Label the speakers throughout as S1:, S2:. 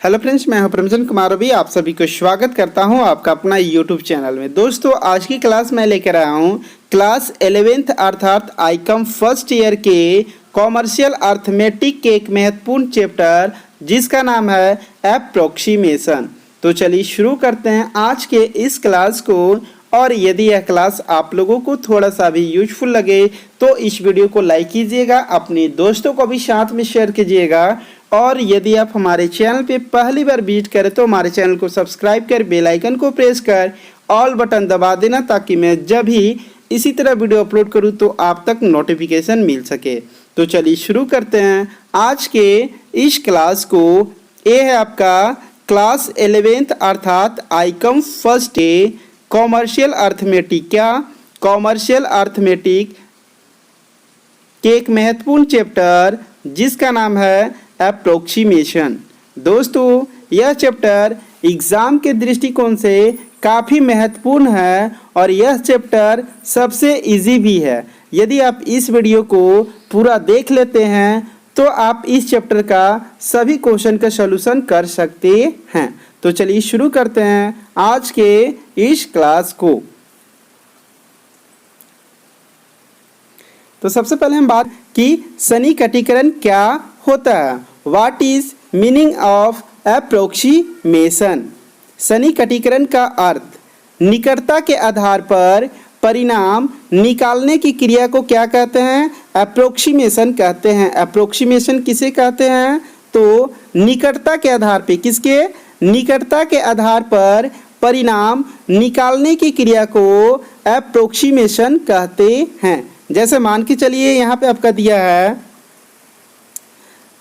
S1: Hello friends, मैं हूं परमचंद कुमार रवि। आप सभी को स्वागत करता हूं आपका अपना यूट्यूब चैनल में। दोस्तों, आज की क्लास मैं लेकर आया हूं क्लास 11th अर्थात आईकॉम फर्स्ट ईयर के कॉमर्शियल अर्थमेटिक के एक महत्वपूर्ण चैप्टर जिसका नाम है एप्रोक्सीमेशन। तो चलिए शुरू करते हैं आज के इस क्लास को। और यदि यह क्लास आप लोगों को थोड़ा सा भी यूजफुल लगे तो इस वीडियो को लाइक कीजिएगा, अपने दोस्तों को भी साथ में शेयर कीजिएगा। और यदि आप हमारे चैनल पे पहली बार विजिट करें तो हमारे चैनल को सब्सक्राइब कर बेल आइकन को प्रेस कर ऑल बटन दबा देना, ताकि मैं जब भी इसी तरह वीडियो अपलोड करूं तो आप तक नोटिफिकेशन मिल सके। तो चलिए शुरू करते हैं आज के इस क्लास को। ये है आपका क्लास 11th अर्थात आईकॉम फर्स्ट के कॉमर्शियल अर्थमेटिक। क्या कॉमर्शियल अर्थमेटिक के एक महत्वपूर्ण चैप्टर जिसका नाम है एप्रोक्सीमेशन। दोस्तों, यह चैप्टर एग्जाम के दृष्टिकोण से काफ़ी महत्वपूर्ण है और यह चैप्टर सबसे इजी भी है। यदि आप इस वीडियो को पूरा देख लेते हैं तो आप इस चैप्टर का सभी क्वेश्चन का सलूशन कर सकते हैं। तो चलिए शुरू करते हैं आज के इस क्लास को। तो सबसे पहले हम बात की सन्निकटीकरण क्या होता है। What is meaning of approximation. सन्निकटीकरण का अर्थ निकटता के आधार पर परिणाम निकालने की क्रिया को क्या कहते हैं? एप्रोक्सीमेशन कहते हैं। एप्रोक्सीमेशन किसे कहते हैं? तो निकटता के आधार पे, किसके? निकटता के आधार पर परिणाम निकालने की क्रिया को एप्रोक्सीमेशन कहते हैं। जैसे मान के चलिए यहाँ पे आपका दिया है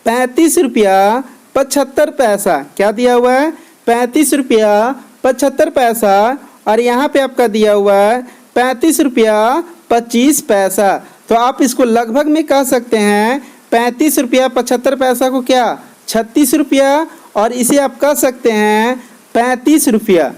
S1: 35 रुपया 75 पैसा। क्या दिया हुआ है? 35 रुपया 75 पैसा। और यहाँ पे आपका दिया हुआ है 35 रुपया 25 पैसा। तो आप इसको लगभग में कह सकते हैं 35 रुपया 75 पैसा को क्या 36 रुपया, और इसे आप कह सकते हैं 35 रुपया।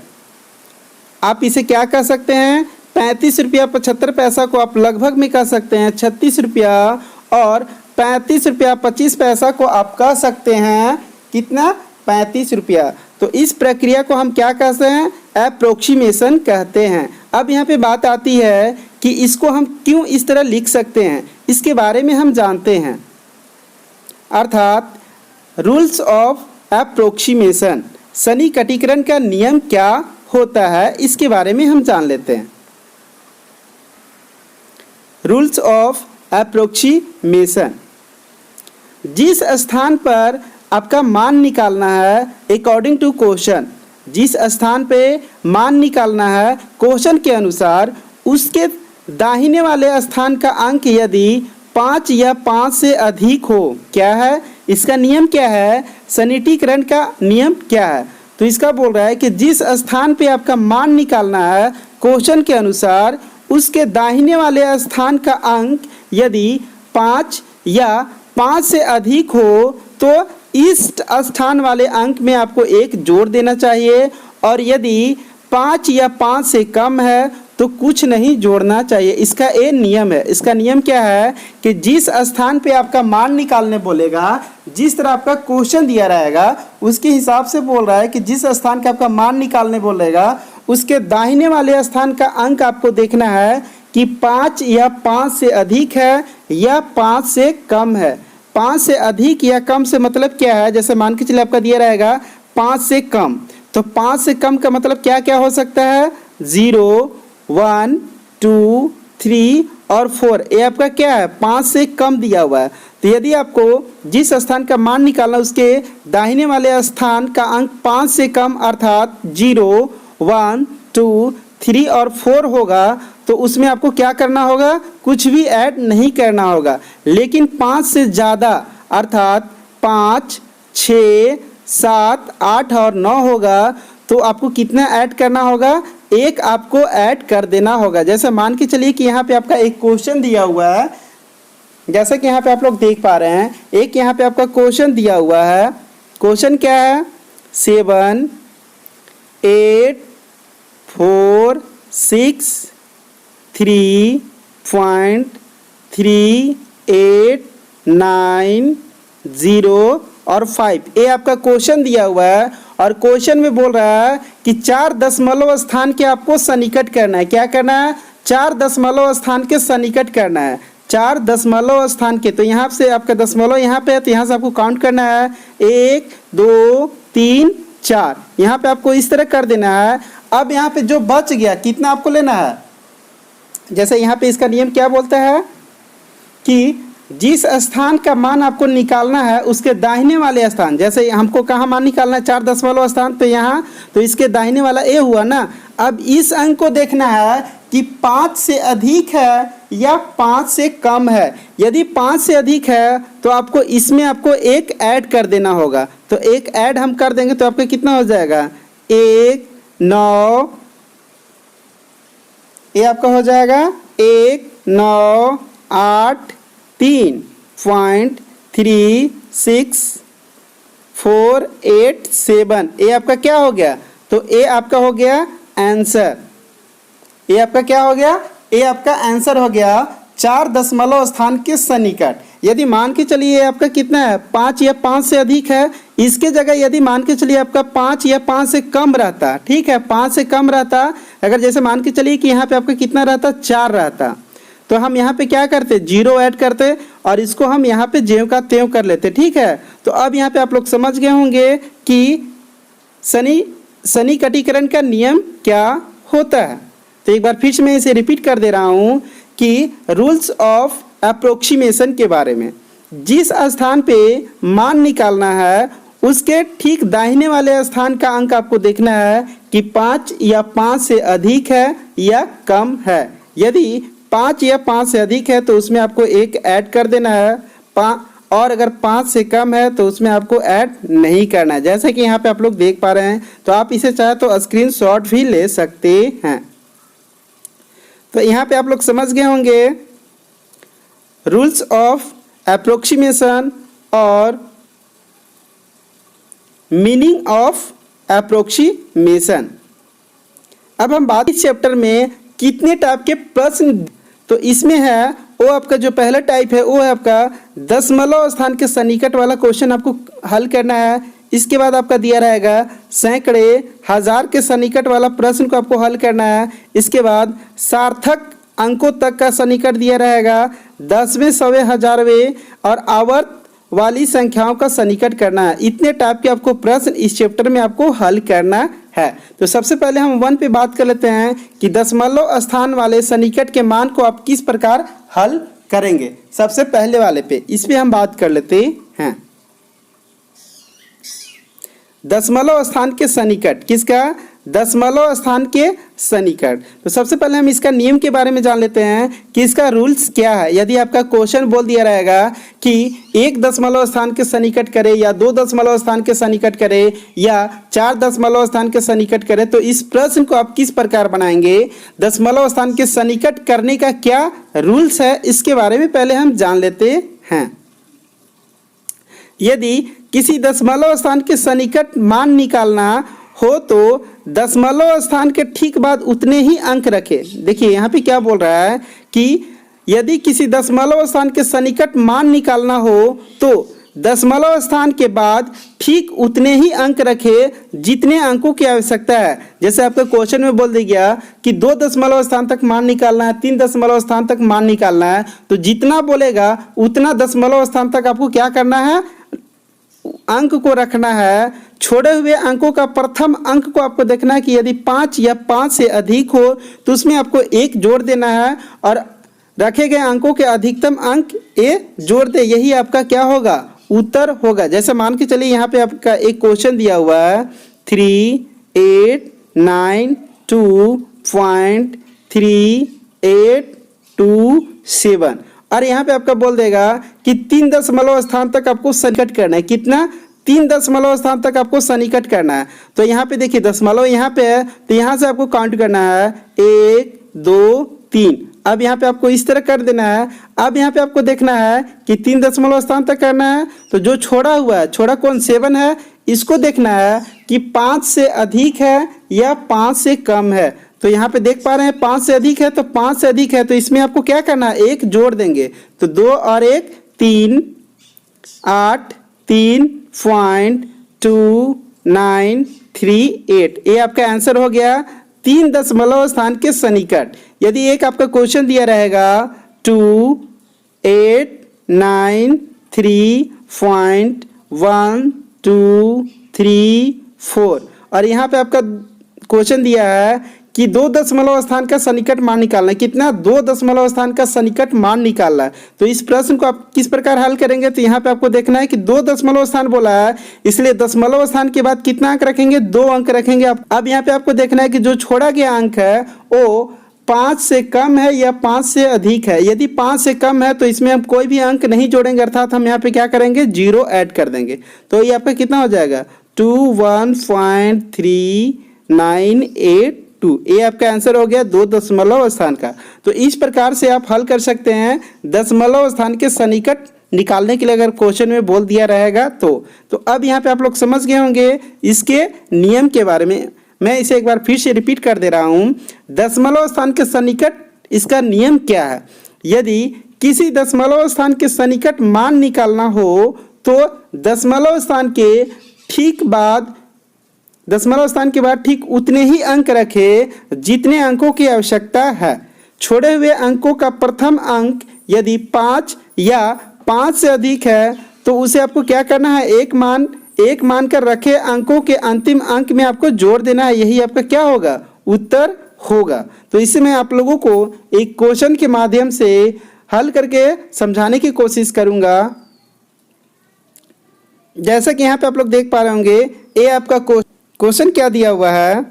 S1: आप इसे क्या कह सकते हैं? 35 रुपया 75 पैसा को आप लगभग में कह सकते हैं 36 रुपया, और 35 रुपया 25 पैसा को आप कह सकते हैं कितना? 35 रुपया। तो इस प्रक्रिया को हम क्या कहते हैं? एप्रोक्सीमेशन कहते हैं। अब यहाँ पे बात आती है कि इसको हम क्यों इस तरह लिख सकते हैं, इसके बारे में हम जानते हैं। अर्थात रूल्स ऑफ एप्रोक्सीमेशन, सन्निकटीकरण का नियम क्या होता है, इसके बारे में हम जान लेते हैं। रूल्स ऑफ एप्रोक्सीमेशन, जिस स्थान पर आपका मान निकालना है अकॉर्डिंग टू क्वेश्चन, जिस स्थान पे मान निकालना है क्वेश्चन के अनुसार, उसके दाहिने वाले स्थान का अंक यदि 5 या 5 से अधिक हो, क्या है इसका नियम? क्या है? सन्निकटीकरण का नियम क्या है? तो इसका बोल रहा है कि जिस स्थान पे आपका मान निकालना है क्वेश्चन के अनुसार, उसके दाहिने वाले स्थान का अंक यदि 5 या 5 से अधिक हो तो इस स्थान वाले अंक में आपको 1 जोड़ देना चाहिए, और यदि 5 या 5 से कम है तो कुछ नहीं जोड़ना चाहिए। इसका ये नियम है। इसका नियम क्या है कि जिस स्थान पे आपका मान निकालने बोलेगा, जिस तरह आपका क्वेश्चन दिया रहेगा उसके हिसाब से बोल रहा है कि जिस स्थान का आपका मान निकालने बोलेगा उसके दाहिने वाले स्थान का अंक आपको देखना है कि 5 या 5 से अधिक है या 5 से कम है। 5 से अधिक या कम से मतलब क्या है? जैसे मान के चलिए आपका दिया रहेगा 5 से कम, तो 5 से कम का मतलब क्या क्या हो सकता है? 0, 1, 2, 3 और 4। ये आपका क्या है? 5 से कम दिया हुआ है। तो यदि आपको जिस स्थान का मान निकालना उसके दाहिने वाले स्थान का अंक 5 से कम अर्थात 0, 1, 2, 3 और 4 होगा तो उसमें आपको क्या करना होगा? कुछ भी ऐड नहीं करना होगा। लेकिन 5 से ज़्यादा अर्थात 5, 6, 7, 8 और 9 होगा तो आपको कितना ऐड करना होगा? 1 आपको ऐड कर देना होगा। जैसे मान के चलिए कि यहाँ पे आपका एक क्वेश्चन दिया हुआ है, जैसा कि यहाँ पे आप लोग देख पा रहे हैं, एक यहाँ पे आपका क्वेश्चन दिया हुआ है। क्वेश्चन क्या है? 7, 8, 4, 6, 3.38, 9, 0 और 5। ये आपका क्वेश्चन दिया हुआ है और क्वेश्चन में बोल रहा है कि 4 दशमलव स्थान के आपको सन्निकट करना है। क्या करना है? 4 दशमलव स्थान के सन्निकट करना है। 4 दशमलव स्थान के, तो यहाँ से आपका दशमलव यहाँ पे है तो यहाँ से आपको काउंट करना है 1 2 3 4। यहाँ पे आपको इस तरह कर देना है। अब यहाँ पे जो बच गया कितना आपको लेना है, जैसे यहाँ पे इसका नियम क्या बोलता है कि जिस स्थान का मान आपको निकालना है उसके दाहिने वाले स्थान, जैसे हमको कहाँ मान निकालना है 4 दशमलव स्थान पे यहाँ, तो इसके दाहिने वाला ए हुआ ना। अब इस अंक को देखना है कि 5 से अधिक है या 5 से कम है। यदि 5 से अधिक है तो आपको इसमें आपको एक ऐड कर देना होगा। तो एक ऐड हम कर देंगे तो आपका कितना हो जाएगा 1 9, ये आपका हो जाएगा 1 9 8 3.3647। ये आपका क्या हो गया? तो ये आपका हो गया आंसर। ये आपका क्या हो गया? ये आपका आंसर हो गया 4 दशमलव स्थान के सन्निकट। यदि मान के चलिए आपका कितना है 5 या 5 से अधिक है, इसके जगह यदि मान के चलिए आपका 5 या 5 से कम रहता, ठीक है 5 से कम रहता, अगर जैसे मान के चलिए कि यहाँ पे आपका कितना रहता 4 रहता, तो हम यहाँ पे क्या करते 0 ऐड करते और इसको हम यहाँ पे ज्यों का त्यों कर लेते। ठीक है, तो अब यहाँ पे आप लोग समझ गए होंगे कि सन्निकटीकरण का नियम क्या होता है। तो एक बार फिर से मैं इसे रिपीट कर दे रहा हूँ कि रूल्स ऑफ अप्रोक्सीमेशन के बारे में। जिस स्थान पे मान निकालना है उसके ठीक दाहिने वाले स्थान का अंक आपको देखना है कि 5 या 5 से अधिक है या कम है। यदि 5 या 5 से अधिक है तो उसमें आपको एक ऐड कर देना है, और अगर 5 से कम है तो उसमें आपको ऐड नहीं करना है। जैसे कि यहाँ पे आप लोग देख पा रहे हैं, तो आप इसे चाहे तो स्क्रीनशॉट भी ले सकते हैं। तो यहाँ पे आप लोग समझ गए होंगे रूल्स ऑफ अप्रोक्सीमेशन और मीनिंग ऑफ अप्रोक्सीमेशन। अब हम बात इस चैप्टर में कितने टाइप के प्रश्न, तो इसमें है वो आपका जो पहला टाइप है वो है आपका दशमलव स्थान के सन्निकट वाला क्वेश्चन आपको हल करना है। इसके बाद आपका दिया रहेगा सैकड़े हजार के सन्निकट वाला प्रश्न को आपको हल करना है। इसके बाद सार्थक अंकों तक का सन्निकट दिया रहेगा, 10वें 100वें 1000वें और आवर्त वाली संख्याओं का सन्निकट करना है। इतने टाइप के आपको प्रश्न इस चैप्टर में आपको हल करना है। तो सबसे पहले हम 1 पे बात कर लेते हैं कि दशमलव स्थान वाले सन्निकट के मान को आप किस प्रकार हल करेंगे। सबसे पहले वाले पे इस पे हम बात कर लेते हैं। दशमलव स्थान के सन्निकट, किसका? दशमलव स्थान के सन्निकट। तो सबसे पहले हम इसका नियम के बारे में जान लेते हैं कि इसका रूल्स क्या है। यदि आपका क्वेश्चन बोल दिया रहेगा कि 1 दशमलव स्थान के सन्निकट करे या 2 दशमलव स्थान के सन्निकट करे या 4 दशमलव स्थान के सन्निकट करे, तो इस प्रश्न को आप किस प्रकार बनाएंगे, दशमलव स्थान के सन्निकट करने का क्या रूल्स है, इसके बारे में पहले हम जान लेते हैं। यदि किसी दशमलव स्थान के सन्निकट मान निकालना हो तो दशमलव स्थान के ठीक बाद उतने ही अंक रखें। देखिए यहाँ पे क्या बोल रहा है कि यदि किसी दशमलव स्थान के सन्निकट मान निकालना हो तो दशमलव स्थान के बाद ठीक उतने ही अंक रखें जितने अंकों की आवश्यकता है। जैसे आपका क्वेश्चन में बोल दिया गया कि 2 दशमलव स्थान तक मान निकालना है, 3 दशमलव स्थान तक मान निकालना है, तो जितना बोलेगा उतना दशमलव स्थान तक आपको क्या करना है, अंक को रखना है। छोड़े हुए अंकों का प्रथम अंक को आपको देखना है कि यदि 5 या 5 से अधिक हो तो उसमें आपको 1 जोड़ देना है और रखे गए अंकों के अधिकतम अंक ए जोड़ दे, यही आपका क्या होगा, उत्तर होगा। जैसे मान के चलिए यहाँ पे आपका एक क्वेश्चन दिया हुआ है 3892.3827 और यहाँ पे आपका बोल देगा कि 3 दशमलव स्थान तक आपको सन्निकट करना है। कितना? 3 दशमलव स्थान तक आपको सन्निकट करना है। तो यहाँ पे देखिए दशमलव यहाँ पे है तो यहाँ से आपको काउंट करना है 1 2 3। अब यहाँ पे आपको इस तरह कर देना है। अब यहाँ पे आपको देखना है कि 3 दशमलव स्थान तक करना है, तो जो छोड़ा हुआ है, छोड़ा कौन 7 है, इसको देखना है कि 5 से अधिक है या 5 से कम है। तो यहाँ पे देख पा रहे हैं 5 से अधिक है, तो 5 से अधिक है तो इसमें आपको क्या करना है, 1 जोड़ देंगे। तो 2 और 1 3 8 3 3.2938। ये आपका आंसर हो गया 3 दशमलव स्थान के सन्निकट। यदि एक आपका क्वेश्चन दिया रहेगा 2893.1234 और यहाँ पे आपका क्वेश्चन दिया है कि 2 दशमलव स्थान का सन्निकट मान निकालना है। कितना? 2 दशमलव स्थान का सन्निकट मान निकालना है। तो इस प्रश्न को आप किस प्रकार हल करेंगे? तो यहाँ पे आपको देखना है कि 2 दशमलव स्थान बोला है, इसलिए दशमलव स्थान के बाद कितना अंक रखेंगे? 2 अंक रखेंगे। अब यहाँ पे आपको देखना है कि जो छोड़ा गया अंक है वो 5 से कम है या 5 से अधिक है। यदि 5 से कम है तो इसमें हम कोई भी अंक नहीं जोड़ेंगे, अर्थात हम यहाँ पे क्या करेंगे? 0 ऐड कर देंगे। तो ये आपका कितना हो जाएगा? 21.3982। ये आपका आंसर हो गया 2 दशमलव स्थान का। तो इस प्रकार से आप हल कर सकते हैं दशमलव स्थान के सन्निकट निकालने के लिए, अगर क्वेश्चन में बोल दिया रहेगा तो अब यहाँ पे आप लोग समझ गए होंगे इसके नियम के बारे में। मैं इसे एक बार फिर से रिपीट कर दे रहा हूँ। दशमलव स्थान के सन्निकट, इसका नियम क्या है? यदि किसी दशमलव स्थान के सन्निकट मान निकालना हो तो दशमलव स्थान के बाद ठीक उतने ही अंक रखें जितने अंकों की आवश्यकता है। छोड़े हुए अंकों का प्रथम अंक यदि 5 या 5 से अधिक है तो उसे आपको क्या करना है? एक मान कर रखे अंकों के अंतिम अंक में आपको जोड़ देना है। यही आपका क्या होगा? उत्तर होगा। तो इसे मैं आप लोगों को एक क्वेश्चन के माध्यम से हल करके समझाने की कोशिश करूंगा। जैसा कि यहाँ पे आप लोग देख पा रहे होंगे, ये आपका क्वेश्चन क्या दिया हुआ है?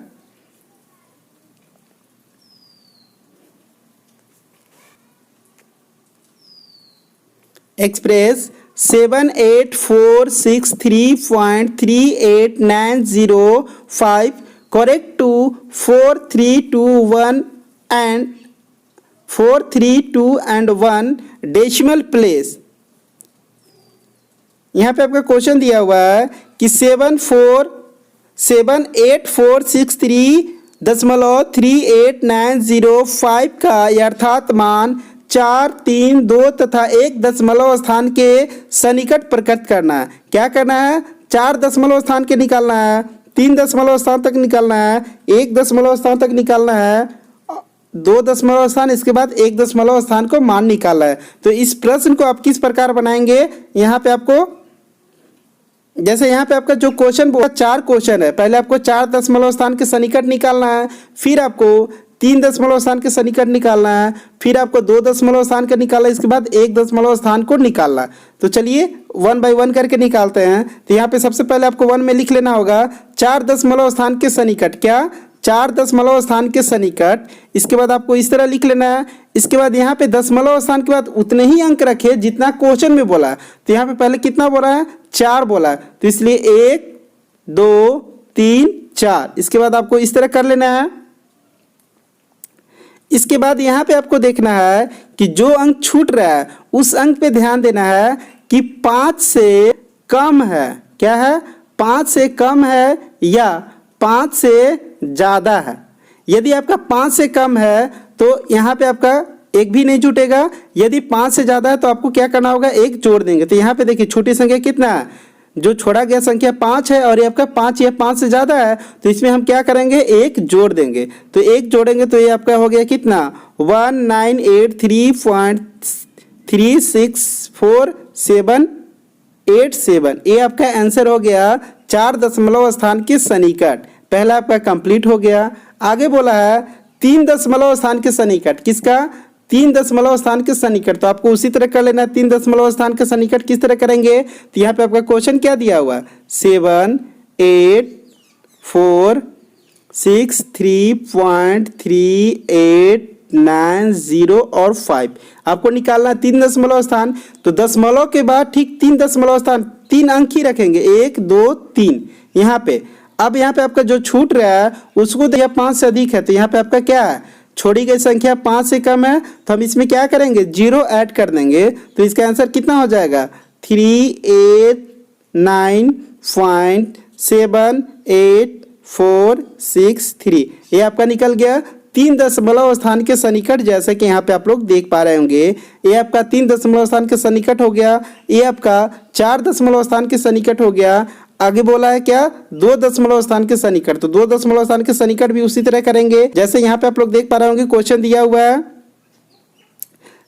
S1: Express 7846.389005 correct to 4321 and 432 and 1 decimal place। यहाँ पे आपका क्वेश्चन दिया हुआ है कि 78463.389005 का यथार्थ मान 4, 3, 2 तथा 1 दशमलव स्थान के सन्निकट प्रकट करना है। क्या करना है? 4 दशमलव स्थान के निकालना है, 3 दशमलव स्थान तक निकालना है, 1 दशमलव स्थान तक निकालना है, 2 दशमलव स्थान, इसके बाद 1 दशमलव स्थान को मान निकालना है। तो इस प्रश्न को आप किस प्रकार बनाएंगे? यहाँ पे आपको, जैसे यहाँ पे आपका जो क्वेश्चन 4 क्वेश्चन है, पहले आपको 4 दशमलव स्थान के सन्निकट निकालना है, फिर आपको 3 दशमलव स्थान के सन्निकट निकालना है, फिर आपको 2 दशमलव स्थान का निकालना है, इसके बाद 1 दशमलव स्थान को निकालना है। तो चलिए 1 बाय 1 करके निकालते हैं। तो यहाँ पे सबसे पहले आपको 1 में लिख लेना होगा 4 दशमलव स्थान के सन्निकट। क्या? 4 दशमलव स्थान के सन्निकट। इसके बाद आपको इस तरह लिख लेना है। इसके बाद यहाँ पे दशमलव स्थान के बाद उतने ही अंक रखे जितना क्वेश्चन में बोला है। तो यहाँ पे पहले कितना बोला है? 4 बोला है, तो इसलिए 1, 2, 3, 4। इसके बाद आपको इस तरह कर लेना है। इसके बाद यहाँ पे आपको देखना है कि जो अंक छूट रहा है उस अंक पे ध्यान देना है कि 5 से कम है। क्या है? 5 से कम है या 5 से ज़्यादा है। यदि आपका 5 से कम है तो यहाँ पे आपका एक भी नहीं छूटेगा। यदि 5 से ज़्यादा है तो आपको क्या करना होगा? 1 जोड़ देंगे। तो यहाँ पे देखिए छोटी संख्या कितना है? जो छोड़ा गया संख्या 5 है और ये आपका 5, ये 5 से ज़्यादा है, तो इसमें हम क्या करेंगे? 1 जोड़ देंगे। तो 1 जोड़ेंगे तो ये आपका हो गया कितना? 1983.364787। ये आपका आंसर हो गया 4 दशमलव स्थान के सन्निकट। पहला आपका कंप्लीट हो गया। आगे बोला है 3 दशमलव स्थान के सन्निकट। किसका? 3 दशमलव स्थान के सन्निकट। तो आपको उसी तरह कर लेना है। 3 दशमलव स्थान के सन्निकट किस तरह करेंगे? तो यहाँ पे आपका क्वेश्चन क्या दिया हुआ? 7846.3890 और 5 आपको निकालना है 3 दशमलव स्थान। तो दशमलव के बाद ठीक 3 दशमलव स्थान, 3 अंक ही रखेंगे, 1, 2, 3 यहाँ पे। अब यहाँ पे आपका जो छूट रहा है उसको 5 से अधिक है, तो यहाँ पे आपका क्या है? छोड़ी गई संख्या 5 से कम है, तो हम इसमें क्या करेंगे? 0 ऐड कर देंगे। तो इसका आंसर कितना हो जाएगा? 389.78463। ये आपका निकल गया 3 दशमलव स्थान के सन्निकट, जैसे कि यहाँ पे आप लोग देख पा रहे होंगे, ये आपका 3 दशमलव स्थान के सन्निकट हो गया, ये आपका 4 दशमलव स्थान के सन्निकट हो गया। आगे बोला है क्या, 2 दशमलव स्थान के सन्निकट, तो 2 दशमलव स्थान के सन्निकट भी उसी तरह करेंगे। जैसे यहाँ पे आप लोग देख पा रहे होंगे क्वेश्चन दिया हुआ है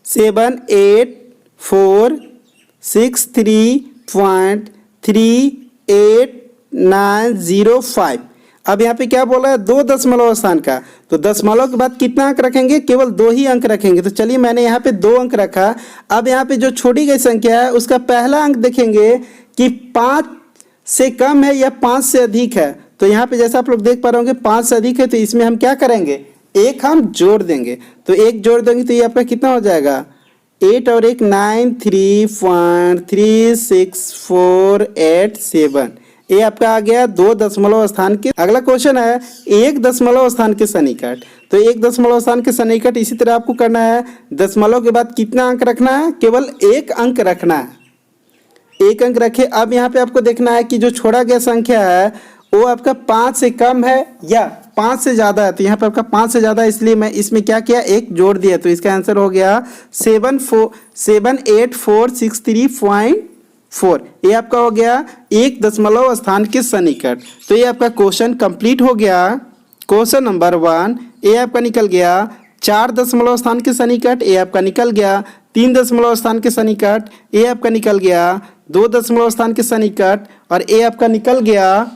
S1: 78463.38905। अब यहाँ पे क्या बोला है, 2 दशमलव स्थान का, तो दशमलव के बाद कितना अंक रखेंगे, केवल 2 ही अंक रखेंगे। तो चलिए मैंने यहाँ पे 2 अंक रखा। अब यहाँ पे जो छोड़ी गई संख्या है उसका पहला अंक देखेंगे कि 5 से कम है या 5 से अधिक है। तो यहाँ पे जैसा आप लोग देख पा रहे होंगे 5 से अधिक है, तो इसमें हम क्या करेंगे, एक हम जोड़ देंगे। तो एक जोड़ देंगे तो ये आपका कितना हो जाएगा, 8 और 1 93.36487। ये आपका आ गया 2 दशमलव स्थान के। अगला क्वेश्चन है 1 दशमलव स्थान के सन्निकट। तो 1 दशमलव स्थान के सन्निकट इसी तरह आपको करना है। दशमलव के बाद कितना अंक रखना है, केवल 1 अंक रखना है, 1 अंक रखे। अब यहाँ पे आपको देखना है कि जो छोड़ा गया संख्या है वो आपका 5 से कम है या 5 से ज़्यादा है। तो यहाँ पे आपका 5 से ज़्यादा है, इसलिए मैं इसमें क्या किया, एक जोड़ दिया। तो इसका आंसर हो गया 78463.4। ये आपका हो गया 1 दशमलव स्थान के सन्निकट। तो ये आपका क्वेश्चन कंप्लीट हो गया। क्वेश्चन नंबर 1 ये आपका निकल गया 4 दशमलव स्थान के सन्निकट, ये आपका निकल गया 3 दशमलव स्थान के सन्निकट, ये आपका निकल गया 2 दशमलव स्थान के सन्निकट, और ये आपका निकल गया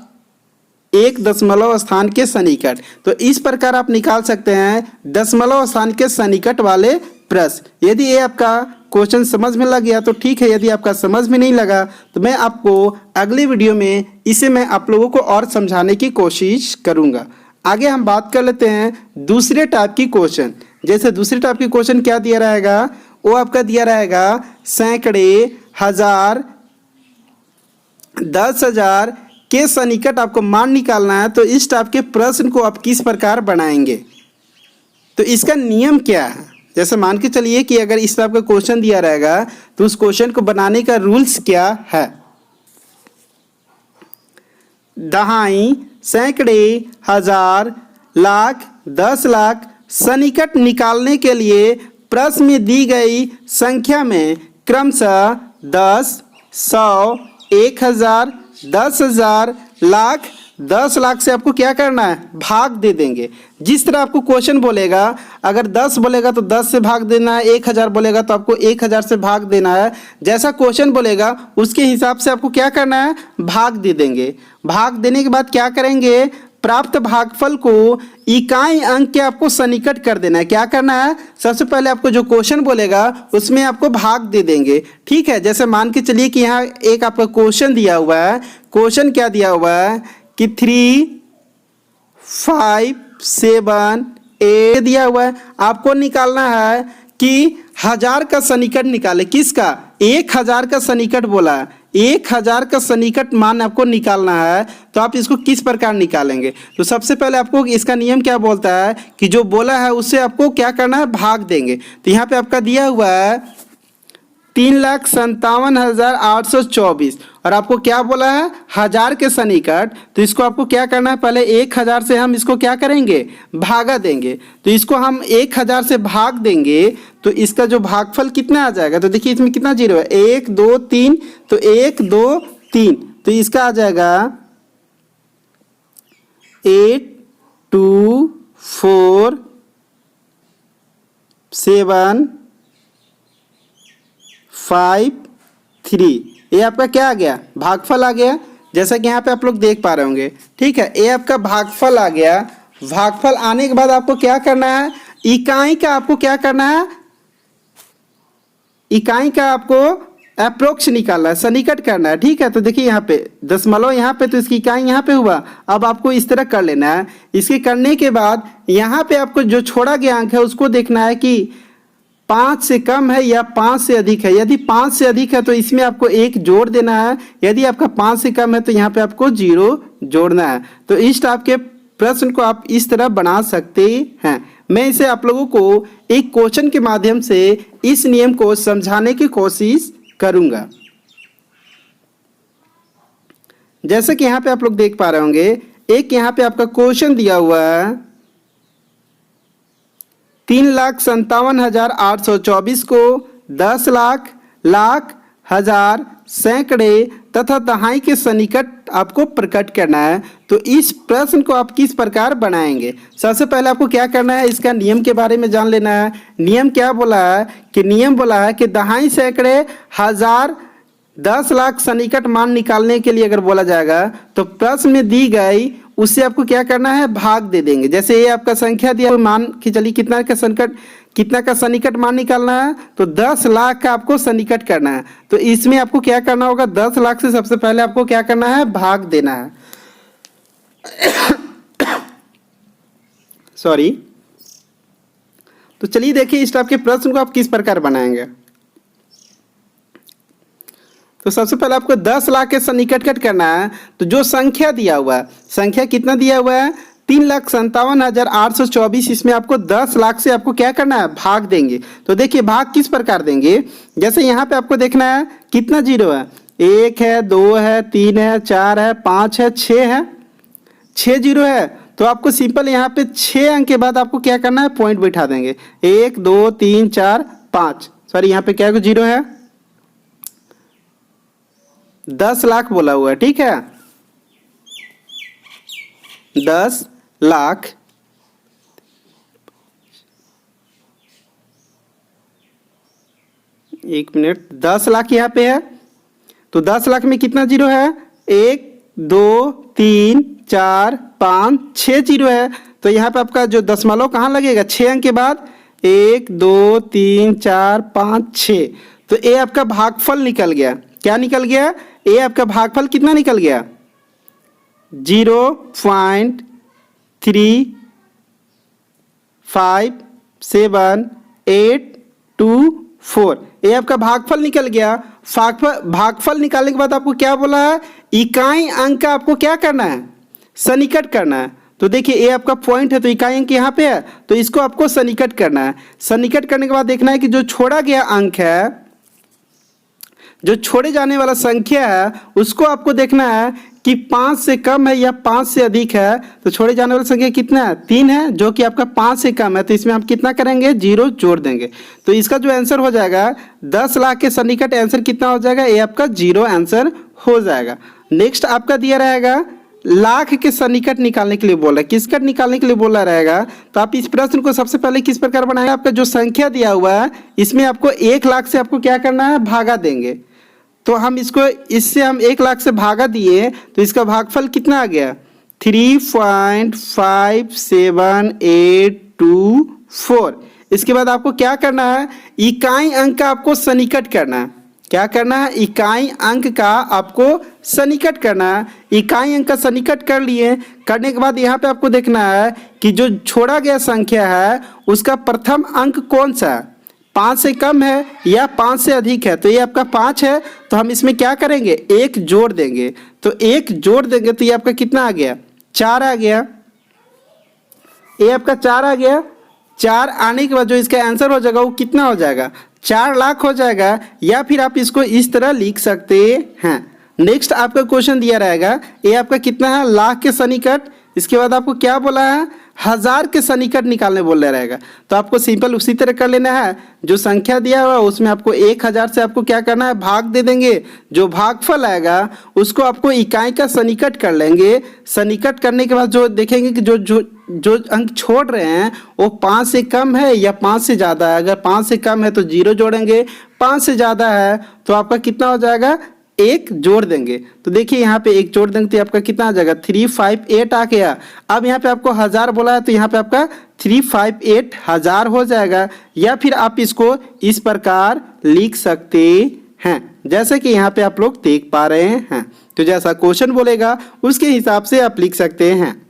S1: 1 दशमलव स्थान के सन्निकट। तो इस प्रकार आप निकाल सकते हैं दशमलव स्थान के सन्निकट वाले प्रश्न। यदि ये आपका क्वेश्चन समझ में लग गया तो ठीक है, यदि आपका समझ में नहीं लगा तो मैं आपको अगली वीडियो में इसे मैं आप लोगों को और समझाने की कोशिश करूंगा। आगे हम बात कर लेते हैं दूसरे टाइप की क्वेश्चन। जैसे दूसरे टाइप की क्वेश्चन क्या दिया रहेगा, वो आपका दिया रहेगा सैकड़े, हजार, 10,000 के सन्निकट आपको मान निकालना है। तो इस टाइप के प्रश्न को आप किस प्रकार बनाएंगे, तो इसका नियम क्या है। जैसे मान के चलिए कि अगर इस टाइप का क्वेश्चन दिया रहेगा तो उस क्वेश्चन को बनाने का रूल्स क्या है। दहाई, सैकड़े, हजार, लाख, 10 लाख सन्निकट निकालने के लिए प्रश्न में दी गई संख्या में क्रमशः 10, 100, 1000, 10,000, लाख, 10 लाख से आपको क्या करना है, भाग दे देंगे। जिस तरह आपको क्वेश्चन बोलेगा, अगर 10 बोलेगा तो 10 से भाग देना है, 1000 बोलेगा तो आपको 1000 से भाग देना है। जैसा क्वेश्चन बोलेगा उसके हिसाब से आपको क्या करना है, भाग दे देंगे। भाग देने के बाद क्या करेंगे, प्राप्त भागफल को इकाई अंक के आपको सन्निकट कर देना है। क्या करना है, सबसे पहले आपको जो क्वेश्चन बोलेगा उसमें आपको भाग दे देंगे। ठीक है, जैसे मान के चलिए कि यहाँ एक आपका क्वेश्चन दिया हुआ है। क्वेश्चन क्या दिया हुआ है कि 3, 5, 7, 8 दिया हुआ है। आपको निकालना है कि 1000 का सन्निकट निकाले। किसका, 1000 का सन्निकट बोला है, 1000 का सन्निकट मान आपको निकालना है। तो आप इसको किस प्रकार निकालेंगे, तो सबसे पहले आपको इसका नियम क्या बोलता है कि जो बोला है उससे आपको क्या करना है, भाग देंगे। तो यहाँ पे आपका दिया हुआ है 3,57,824 और आपको क्या बोला है, 1000 के सन्निकट। तो इसको आपको क्या करना है, पहले 1000 से हम इसको क्या करेंगे, भागा देंगे। तो इसको हम 1000 से भाग देंगे तो इसका जो भागफल कितना आ जाएगा, तो देखिए इसमें कितना जीरो है, 1 2 3, तो 1 2 3, तो इसका आ जाएगा 8 2 4 7 5 3। ये आपका क्या आ गया, भागफल आ गया, जैसा कि यहाँ पे आप लोग देख पा रहे होंगे। ठीक है, ये आपका भागफल आ गया। भागफल आने के बाद आपको क्या करना है, इकाई का आपको क्या करना है, इकाई का आपको अप्रोक्स निकालना है, सन्निकट करना है। ठीक है, तो देखिए यहाँ पे दशमलव यहाँ पे, तो इसकी इकाई यहाँ पे हुआ। अब आपको इस तरह कर लेना है। इसके करने के बाद यहाँ पे आपको जो छोड़ा गया अंक है उसको देखना है कि 5 से कम है या 5 से अधिक है। यदि 5 से अधिक है तो इसमें आपको 1 जोड़ देना है। यदि आपका 5 से कम है तो यहाँ पे आपको 0 जोड़ना है। तो इस टाइप के प्रश्न को आप इस तरह बना सकते हैं। मैं इसे आप लोगों को एक क्वेश्चन के माध्यम से इस नियम को समझाने की कोशिश करूंगा। जैसे कि यहाँ पे आप लोग देख पा रहे होंगे, एक यहाँ पे आपका क्वेश्चन दिया हुआ है 3,57,824 को 10 लाख, लाख, हजार, सैकड़े तथा दहाई के सन्निकट आपको प्रकट करना है। तो इस प्रश्न को आप किस प्रकार बनाएंगे? सबसे पहले आपको क्या करना है, इसका नियम के बारे में जान लेना है। नियम क्या बोला है कि नियम बोला है कि दहाई, सैकड़े, हजार, 10 लाख सन्निकट मान निकालने के लिए अगर बोला जाएगा तो प्रश्न में दी गई उससे आपको क्या करना है, भाग दे देंगे। जैसे ये आपका संख्या दिया, मान के चलिए कितना का सन्निकट मान निकालना है, तो 10 लाख का आपको सन्निकट करना है। तो इसमें आपको क्या करना होगा, 10 लाख से सबसे पहले आपको क्या करना है, भाग देना है। सॉरी। तो चलिए देखिए इस टाइप के प्रश्न को आप किस प्रकार बनाएंगे। तो सबसे पहले आपको 10 लाख के सन्निकट करना है। तो जो संख्या दिया हुआ है, संख्या कितना दिया हुआ है, 3,57,824, इसमें आपको 10 लाख से आपको क्या करना है, भाग देंगे। तो देखिए भाग किस प्रकार देंगे, जैसे यहाँ पे आपको देखना है कितना जीरो है, 1 है, 2 है, 3 है, 4 है, 5 है, 6 है, 6 जीरो है। तो आपको सिंपल यहाँ पे 6 अंक के बाद आपको क्या करना है, पॉइंट बैठा देंगे, 1 2 3 4 5। सॉरी यहाँ पे क्या जीरो है, 10 लाख बोला हुआ है, ठीक है, 10 लाख, एक मिनट, 10 लाख यहाँ पे है। तो 10 लाख में कितना जीरो है, 1 2 3 4 5 6 जीरो है। तो यहाँ पे आपका जो दशमलव कहाँ लगेगा, 6 अंक के बाद, 1 2 3 4 5 6। तो ये आपका भागफल निकल गया। क्या निकल गया, ये आपका भागफल कितना निकल गया, 0.357824। ये आपका भागफल निकल गया। भागफल निकालने के बाद आपको क्या बोला है, इकाई अंक का आपको क्या करना है, सन्निकट करना है। तो देखिए ये आपका पॉइंट है, तो इकाई अंक यहाँ पे है, तो इसको आपको सन्निकट करना है। सन्निकट करने के बाद देखना है कि जो छोड़ा गया अंक है, जो छोड़े जाने वाला संख्या है, उसको आपको देखना है कि 5 से कम है या 5 से अधिक है। तो छोड़े जाने वाला संख्या कितना है, 3 है, जो कि आपका 5 से कम है। तो इसमें आप कितना करेंगे, 0 जोड़ देंगे। तो इसका जो आंसर हो जाएगा 10 लाख के सन्निकट आंसर कितना हो जाएगा, ये आपका 0 आंसर हो जाएगा। नेक्स्ट आपका दिया रहेगा लाख के सन्निकट निकालने के लिए बोल रहा है, किसकट निकालने के लिए बोला रहेगा। तो आप इस प्रश्न को सबसे पहले किस प्रकार बनाएंगे, आपका जो संख्या दिया हुआ है इसमें आपको 1 लाख से आपको क्या करना है, भागा देंगे। तो हम इससे हम 1 लाख से भागा दिए, तो इसका भागफल कितना आ गया, 3.5784। इसके बाद आपको क्या करना है, इकाई अंक का आपको सन्निकट करना है। क्या करना है, इकाई अंक का आपको सन्निकट करना है। इकाई अंक का सन्निकट कर लिए, करने के बाद यहाँ पे आपको देखना है कि जो छोड़ा गया संख्या है उसका प्रथम अंक कौन सा है, 5 से कम है या 5 से अधिक है। तो ये आपका 5 है, तो हम इसमें क्या करेंगे, 1 जोड़ देंगे। तो 1 जोड़ देंगे तो ये आपका कितना आ गया, 4 आ गया। ये आपका 4 आ गया। 4 आने के बाद जो इसका आंसर हो जाएगा वो कितना हो जाएगा, 4 लाख हो जाएगा। या फिर आप इसको इस तरह लिख सकते हैं। नेक्स्ट आपका क्वेश्चन दिया रहेगा, ये आपका कितना है, लाख के सन्निकट। इसके बाद आपको क्या बोला है, 1000 के सन्निकट निकालने बोल रहेगा। तो आपको सिंपल उसी तरह कर लेना है, जो संख्या दिया हुआ है उसमें आपको 1000 से आपको क्या करना है, भाग दे देंगे। जो भागफल आएगा उसको आपको इकाई का सन्निकट कर लेंगे। सन्निकट करने के बाद जो देखेंगे कि जो अंक छोड़ रहे हैं वो 5 से कम है या 5 से ज़्यादा है। अगर 5 से कम है तो 0 जोड़ेंगे, 5 से ज़्यादा है तो आपका कितना हो जाएगा, 1 जोड़ देंगे। तो देखिए यहाँ पे 1 जोड़ देंगे तो आपका कितना आ जाएगा, 358 आ गया। अब यहाँ पे आपको 1000 बोला है तो यहाँ पे आपका 358 1000 हो जाएगा। या फिर आप इसको इस प्रकार लिख सकते हैं जैसे कि यहाँ पे आप लोग देख पा रहे हैं। तो जैसा क्वेश्चन बोलेगा उसके हिसाब से आप लिख सकते हैं।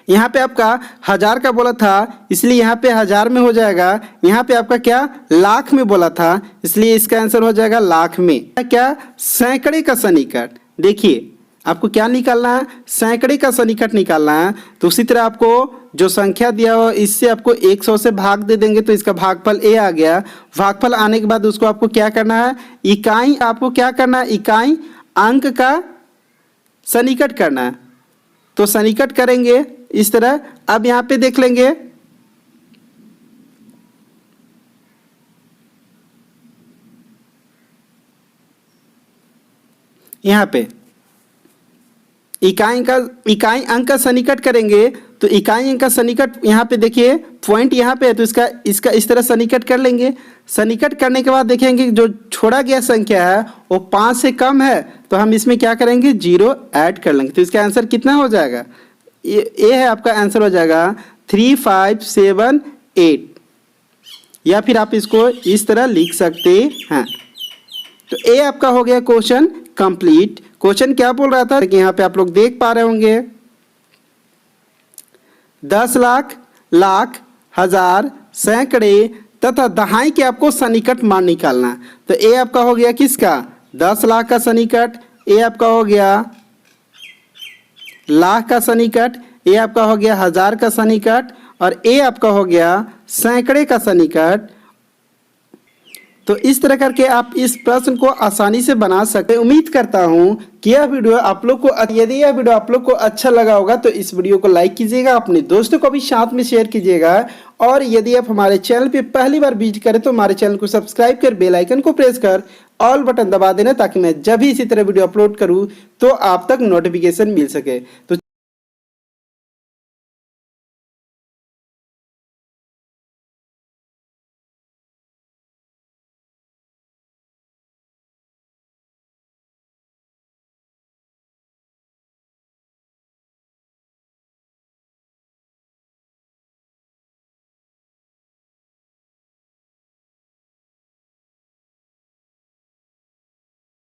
S1: यहाँ पे आपका 1000 का बोला था इसलिए यहाँ पे 1000 में हो जाएगा। यहाँ पे आपका क्या, लाख में बोला था इसलिए इसका आंसर हो जाएगा लाख में। क्या, सैकड़े का सन्निकट। देखिए आपको क्या निकालना है, सैकड़े का सन्निकट निकालना है। तो उसी तरह आपको जो संख्या दिया हो इससे आपको 100 से भाग दे देंगे तो इसका भागफल a आ गया। भागफल आने के बाद उसको आपको क्या करना है, इकाई आपको क्या करना है, इकाई अंक का सन्निकट करना है। तो सन्निकट करेंगे इस तरह। अब यहाँ पे देख लेंगे यहाँ पे इकाई अंक का सन्निकट करेंगे तो इकाई अंक का सन्निकट यहाँ पे देखिए पॉइंट यहाँ पे है तो इसका इस तरह सन्निकट कर लेंगे। सन्निकट करने के बाद देखेंगे जो छोड़ा गया संख्या है वो 5 से कम है तो हम इसमें क्या करेंगे 0 ऐड कर लेंगे। तो इसका आंसर कितना हो जाएगा, ये है आपका आंसर हो जाएगा 3578 या फिर आप इसको इस तरह लिख सकते हैं। तो ए आपका हो गया क्वेश्चन कंप्लीट। क्वेश्चन क्या बोल रहा था कि यहाँ पे आप लोग देख पा रहे होंगे 10 लाख, लाख, हजार, सैकड़े तथा दहाई के आपको सन्निकट मान निकालना है। तो ए आपका हो गया किसका 10 लाख का सन्निकट, ए आपका हो गया लाख का सन्निकट, ए आपका हो गया हजार का सन्निकट और ए आपका हो गया सैकड़े का सन्निकट। तो इस तरह करके आप इस प्रश्न को आसानी से बना सकते हैं। उम्मीद करता हूं कि यह वीडियो आप लोग को, यदि यह वीडियो आप लोग को अच्छा लगा होगा तो इस वीडियो को लाइक कीजिएगा, अपने दोस्तों को भी साथ में शेयर कीजिएगा और यदि आप हमारे चैनल पे पहली बार विजिट करें तो हमारे चैनल को सब्सक्राइब कर बेल आइकन को प्रेस कर ऑल बटन दबा देना ताकि मैं जब भी इसी तरह वीडियो अपलोड करूँ तो आप तक नोटिफिकेशन मिल सके। तो